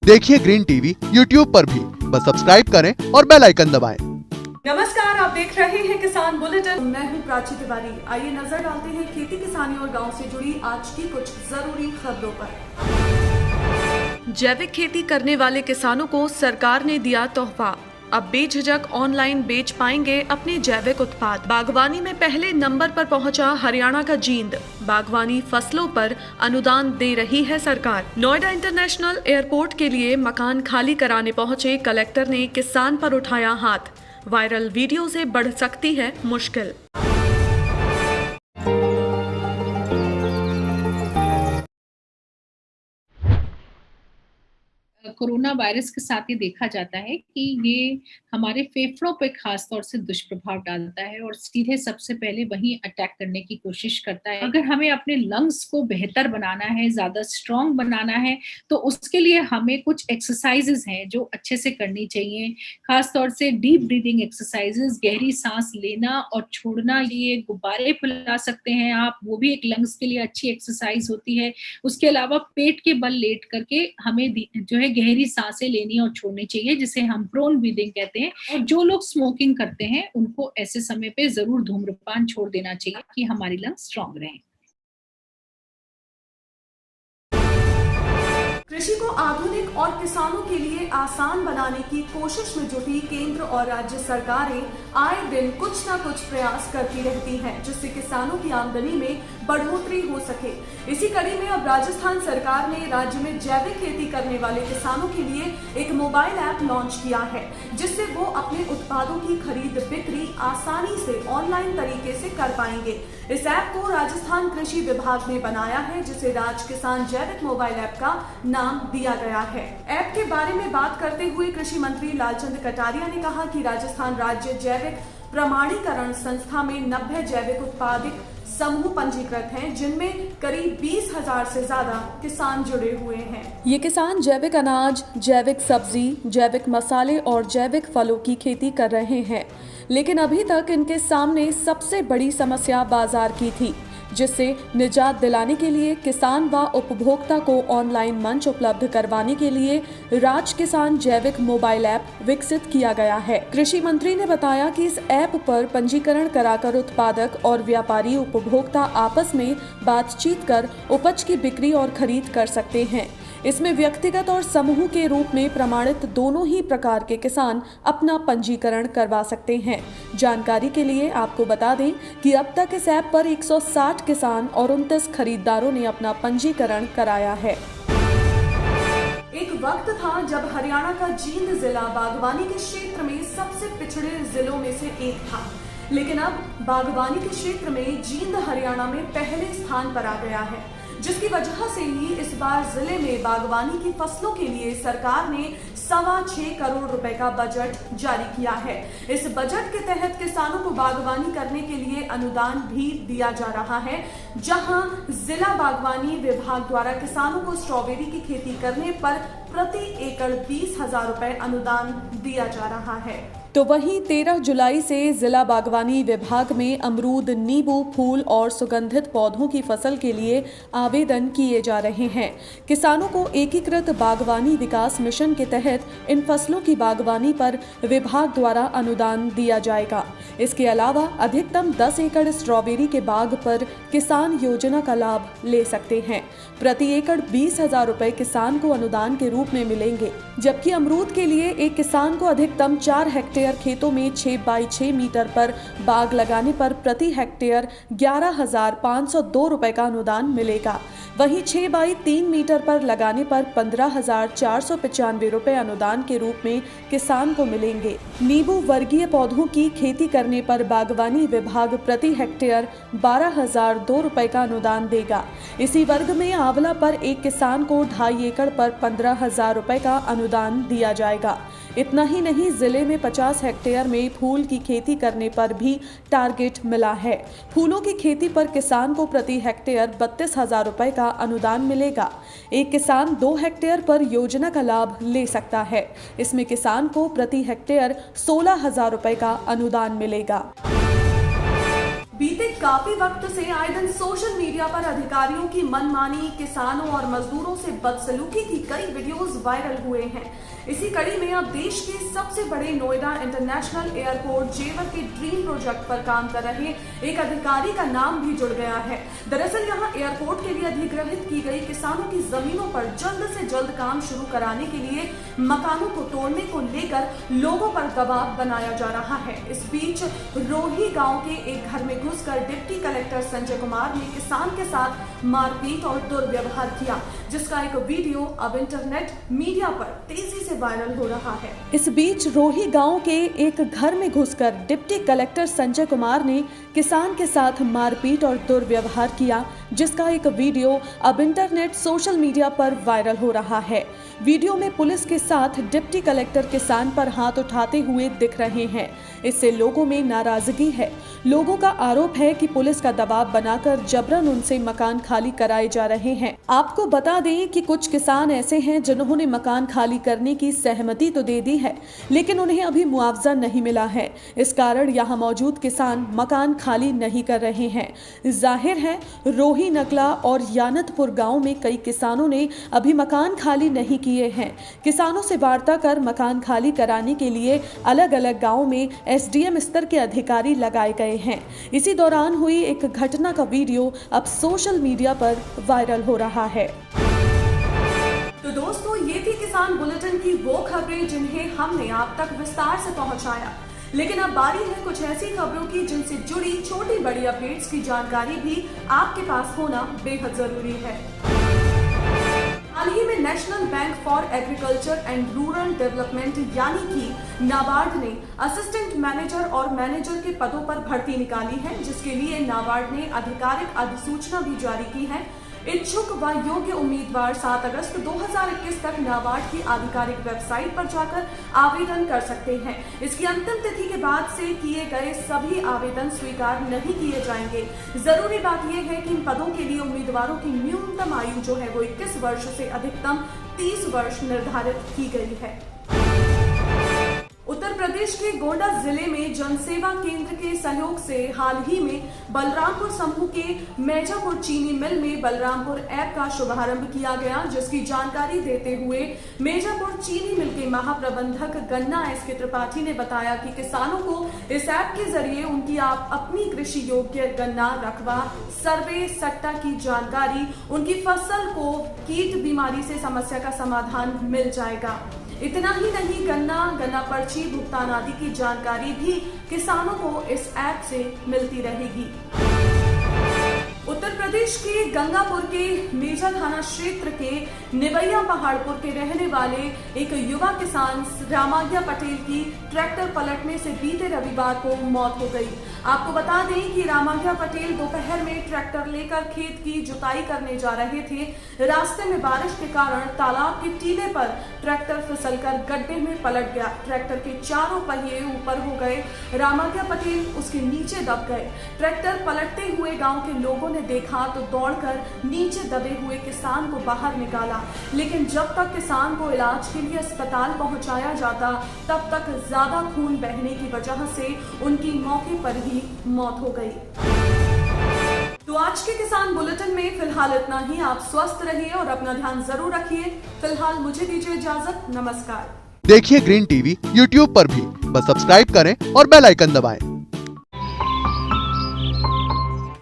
देखिए green TV YouTube पर भी, बस सब्सक्राइब करें और बेल आइकन दबाएं। नमस्कार, आप देख रहे हैं किसान बुलेटिन। मैं हूं प्राची तिवारी। आइए नजर डालते हैं खेती किसानी और गांव से जुड़ी आज की कुछ जरूरी खबरों पर। जैविक खेती करने वाले किसानों को सरकार ने दिया तोहफा। अब बेझिझक ऑनलाइन बेच पाएंगे अपने जैविक उत्पाद। बागवानी में पहले नंबर पर पहुंचा हरियाणा का जींद। बागवानी फसलों पर अनुदान दे रही है सरकार। नोएडा इंटरनेशनल एयरपोर्ट के लिए मकान खाली कराने पहुंचे कलेक्टर ने किसान पर उठाया हाथ। वायरल वीडियो से बढ़ सकती है मुश्किल। कोरोना वायरस के साथ ये देखा जाता है कि ये हमारे फेफड़ों पे खास तौर से दुष्प्रभाव डालता है और सीधे सबसे पहले वहीं अटैक करने की कोशिश करता है। अगर हमें अपने लंग्स को बेहतर बनाना है, ज़्यादा स्ट्रॉन्ग बनाना है, तो उसके लिए हमें कुछ एक्सरसाइजेज हैं जो अच्छे से करनी चाहिए। खास तौर से डीप ब्रीदिंग एक्सरसाइजेज, गहरी सांस लेना और छोड़ना। ये गुब्बारे फैला सकते हैं आप, वो भी एक लंग्स के लिए अच्छी एक्सरसाइज होती है। उसके अलावा पेट के बल लेट करके हमें जो है गहरी सांसें लेनी और छोड़नी चाहिए, जिसे हम प्रोन ब्रीदिंग कहते हैं। और जो लोग स्मोकिंग करते हैं उनको ऐसे समय पे जरूर धूम्रपान छोड़ देना चाहिए कि हमारी लंग्स स्ट्रांग रहें। कृषि को आधुनिक और किसानों के लिए आसान बनाने की कोशिश में जुटी केंद्र और राज्य सरकारें आए दिन कुछ न कुछ प्रयास करती रहती हैं, जिससे किसानों की आमदनी में बढ़ोतरी हो सके। इसी कड़ी में अब राजस्थान सरकार ने राज्य में जैविक खेती करने वाले किसानों के लिए एक मोबाइल ऐप लॉन्च किया है, जिससे वो अपने उत्पादों की खरीद बिक्री आसानी से ऑनलाइन तरीके से कर पाएंगे। इस ऐप को राजस्थान कृषि विभाग ने बनाया है, जिसे राज किसान जैविक मोबाइल ऐप का नाम दिया गया है। ऐप के बारे में बात करते हुए कृषि मंत्री लालचंद कटारिया ने कहा कि राजस्थान राज्य जैविक प्रमाणीकरण संस्था में 90 जैविक उत्पादक समूह पंजीकृत हैं, जिनमें करीब 20,000 से ज्यादा किसान जुड़े हुए हैं। ये किसान जैविक अनाज, जैविक सब्जी, जैविक मसाले और जैविक फलों की खेती कर रहे हैं, लेकिन अभी तक इनके सामने सबसे बड़ी समस्या बाजार की थी, जिससे निजात दिलाने के लिए किसान व उपभोक्ता को ऑनलाइन मंच उपलब्ध करवाने के लिए राज किसान जैविक मोबाइल ऐप विकसित किया गया है। कृषि मंत्री ने बताया कि इस ऐप पर पंजीकरण कराकर उत्पादक और व्यापारी उपभोक्ता आपस में बातचीत कर उपज की बिक्री और खरीद कर सकते हैं। इसमें व्यक्तिगत और समूह के रूप में प्रमाणित दोनों ही प्रकार के किसान अपना पंजीकरण करवा सकते हैं। जानकारी के लिए आपको बता दें कि अब तक इस ऐप पर 160 किसान और 29 खरीदारों ने अपना पंजीकरण कराया है। एक वक्त था जब हरियाणा का जींद जिला बागवानी के क्षेत्र में सबसे पिछड़े जिलों में से एक था, लेकिन अब बागवानी के क्षेत्र में जींद हरियाणा में पहले स्थान पर आ गया है, जिसकी वजह से ही इस बार जिले में बागवानी की फसलों के लिए सरकार ने 6.25 करोड़ रुपए का बजट जारी किया है। इस बजट के तहत किसानों को बागवानी करने के लिए अनुदान भी दिया जा रहा है, जहां जिला बागवानी विभाग द्वारा किसानों को स्ट्रॉबेरी की खेती करने पर प्रति एकड़ 20,000 रुपए अनुदान दिया जा रहा है। तो वहीं 13 जुलाई से जिला बागवानी विभाग में अमरूद, नींबू, फूल और सुगंधित पौधों की फसल के लिए आवेदन किए जा रहे हैं। किसानों को एकीकृत बागवानी विकास मिशन के तहत इन फसलों की बागवानी पर विभाग द्वारा अनुदान दिया जाएगा। इसके अलावा अधिकतम 10 एकड़ स्ट्रॉबेरी के बाग पर किसान योजना का लाभ ले सकते हैं। प्रति एकड़ 20,000 रुपए किसान को अनुदान के रूप में मिलेंगे, जबकि अमरूद के लिए एक किसान को अधिकतम 4 हेक्टेयर खेतों में 6 बाई 6 मीटर पर बाग लगाने पर प्रति हेक्टेयर 11,502 रुपए का अनुदान मिलेगा। वहीं 6 बाई 3 मीटर पर लगाने पर 15,495 रुपए अनुदान के रूप में किसान को मिलेंगे। नींबू वर्गीय पौधों की खेती करने पर बागवानी विभाग प्रति हेक्टेयर 12,002 रुपए का अनुदान देगा। इसी वर्ग में आंवला पर एक किसान को 2.5 एकड़ पर 15,000 रुपए का अनुदान दिया जाएगा। इतना ही नहीं, जिले में 50 हेक्टेयर में फूल की खेती करने पर भी टारगेट मिला है। फूलों की खेती पर किसान को प्रति हेक्टेयर 32,000 रुपए का अनुदान मिलेगा। एक किसान 2 हेक्टेयर पर योजना का लाभ ले सकता है। इसमें किसान को प्रति हेक्टेयर 16,000 रुपए का अनुदान मिलेगा। बीते काफी वक्त से आए दिन सोशल मीडिया पर अधिकारियों की मनमानी, किसानों और मजदूरों से बदसलूकी की कई वीडियोस वायरल हुए हैं। इसी कड़ी में अब देश के सबसे बड़े नोएडा इंटरनेशनल एयरपोर्ट जेवर के ड्रीम प्रोजेक्ट पर काम कर रहे एक अधिकारी का नाम भी जुड़ गया है। दरअसल यहां एयरपोर्ट के लिए अधिग्रहित की गई किसानों की जमीनों पर जल्द से जल्द काम शुरू कराने के लिए मकानों को तोड़ने को लेकर लोगों पर दबाव बनाया जा रहा है। इस बीच रोही गांव के एक घर में घुसकर डिप्टी कलेक्टर संजय कुमार ने किसान के साथ मारपीट और दुर्व्यवहार किया, जिसका एक वीडियो अब इंटरनेट मीडिया पर तेजी से वायरल हो रहा है। इस बीच रोही गांव के एक घर में घुसकर डिप्टी कलेक्टर संजय कुमार ने किसान के साथ मारपीट और दुर्व्यवहार किया, जिसका एक वीडियो अब इंटरनेट सोशल मीडिया पर वायरल हो रहा है। वीडियो में पुलिस के साथ डिप्टी कलेक्टर किसान पर हाथ उठाते हुए दिख रहे हैं। इससे लोगों में नाराजगी है। लोगों का आरोप है कि पुलिस का दबाव बनाकर जबरन उनसे मकान खाली कराए जा रहे हैं। आपको बता दें कि कुछ किसान ऐसे हैं जिन्होंने मकान खाली करने की सहमति तो दे दी है, लेकिन उन्हें अभी मुआवजा नहीं मिला है। इस कारण यहाँ मौजूद किसान मकान खाली नहीं कर रहे हैं। जाहिर है रोही, नकला और यानतपुर गांव में कई किसानों ने अभी मकान खाली नहीं किए हैं। किसानों से वार्ता कर मकान खाली कराने के लिए अलग अलग गाँव में एसडीएम स्तर के अधिकारी लगाए गए हैं। इसी दौरान हुई एक घटना का वीडियो अब सोशल मीडिया पर वायरल हो रहा है। तो दोस्तों, ये थी किसान बुलेटिन की वो खबरें जिन्हें हमने आप तक विस्तार से पहुंचाया। लेकिन अब बारी है कुछ ऐसी खबरों की जिनसे जुड़ी छोटी बड़ी अपडेट्स की जानकारी भी आपके पास होना बेहद जरूरी है। हाल ही में national bank for agriculture and rural development यानी कि नाबार्ड ने असिस्टेंट मैनेजर और मैनेजर के पदों पर भर्ती निकाली है, जिसके लिए नाबार्ड ने आधिकारिक अधिसूचना भी जारी की है। इच्छुक व योग्य उम्मीदवार 7 अगस्त 2021 तक नाबार्ड की आधिकारिक वेबसाइट पर जाकर आवेदन कर सकते हैं। इसकी अंतिम तिथि के बाद से किए गए सभी आवेदन स्वीकार नहीं किए जाएंगे। जरूरी बात यह है कि इन पदों के लिए उम्मीदवारों की न्यूनतम आयु जो है वो 21 वर्ष से अधिकतम 30 वर्ष निर्धारित की गई है। उत्तर प्रदेश के गोंडा जिले में जनसेवा केंद्र के सहयोग से हाल ही में बलरामपुर समूह के मेजापुर चीनी मिल में बलरामपुर ऐप का शुभारंभ किया गया, जिसकी जानकारी देते हुए मेजापुर चीनी मिल के महाप्रबंधक गन्ना एस.के. त्रिपाठी ने बताया कि किसानों को इस ऐप के जरिए उनकी अपनी कृषि योग्य गन्ना रकबा, सर्वे, सट्टा की जानकारी, उनकी फसल को कीट बीमारी से समस्या का समाधान मिल जाएगा। इतना ही नहीं, गन्ना पर्ची, भुगतान आदि की जानकारी भी किसानों को इस ऐप से मिलती रहेगी। उत्तर प्रदेश के गंगापुर के मेजा थाना क्षेत्र के निवैया पहाड़पुर के रहने वाले एक युवा किसान रामाज्ञा पटेल की ट्रैक्टर पलटने से बीते रविवार को मौत हो गई। आपको बता दें कि रामाज्ञा पटेल दोपहर में ट्रैक्टर लेकर खेत की जुताई करने जा रहे थे। रास्ते में बारिश के कारण तालाब के टीले पर ट्रैक्टर फिसलकर गड्ढे में पलट गया। ट्रैक्टर के चारों पहिए ऊपर हो गए। रामाज्ञा पटेल उसके नीचे दब गए। ट्रैक्टर पलटते हुए गांव के लोगों ने देखा तो दौड़कर नीचे दबे हुए किसान को बाहर निकाला, लेकिन जब तक किसान को इलाज के लिए अस्पताल पहुंचाया जाता तब तक ज्यादा खून बहने की वजह से उनकी मौके पर ही मौत हो गई। तो आज के किसान बुलेटिन में फिलहाल इतना ही। आप स्वस्थ रहिए और अपना ध्यान जरूर रखिए। फिलहाल मुझे दीजिए इजाजत। नमस्कार। देखिए ग्रीन टीवी यूट्यूब पर भी, बस सब्सक्राइब करें और बेल आइकन दबाएं।